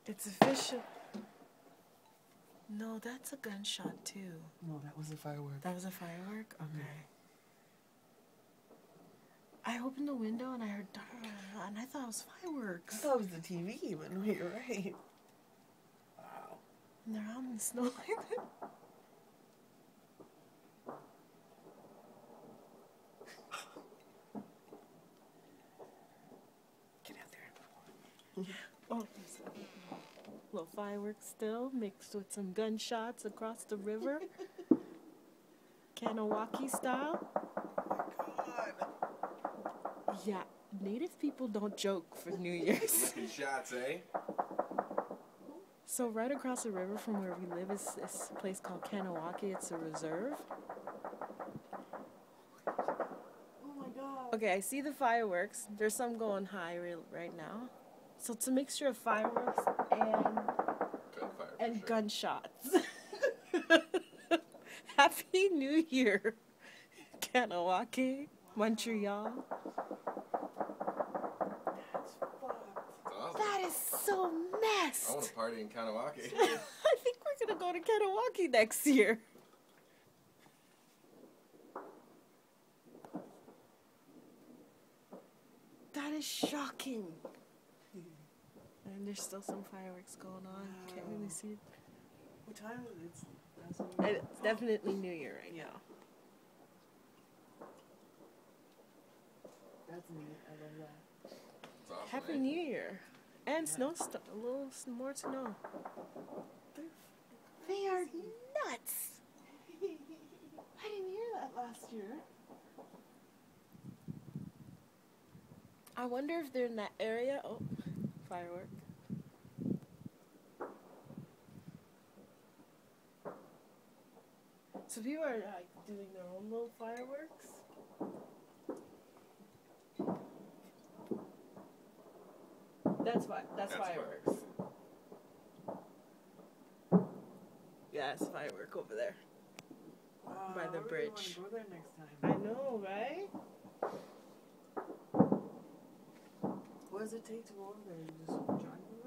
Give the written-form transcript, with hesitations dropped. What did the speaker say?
It's official. No, that's a gunshot too. No, that was a firework. That was a firework? Okay. I opened the window and I heard and I thought it was fireworks. I thought it was the TV, but no, you're right. Wow. And they're out in the snow like that. Get out there. Oh, little fireworks still mixed with some gunshots across the river. Kahnawake style. Oh my God. Yeah, native people don't joke for New Year's. Looking shots, eh? So right across the river from where we live is this place called Kahnawake. It's a reserve. Oh my God. Okay, I see the fireworks. There's some going high right now. So it's a mixture of fireworks and gunshots. Happy New Year, Kahnawake, Montreal. That's fucked. Awesome. That is so messed. I want to party in Kahnawake. I think we're gonna go to Kahnawake next year. That is shocking. And there's still some fireworks going on. Wow. Can't really see it. What time is it? It's definitely New Year right now. That's neat. I love that. It's awesome, Happy eh? New Year. And snow, a little more snow. They are nuts. I didn't hear that last year. I wonder if they're in that area. Oh, firework. So people are like doing their own little fireworks. That's fireworks. Yeah, it's a firework over there. Wow, By the I really bridge. want to go there next time. I know, right? What does it take to go over there? You just drive over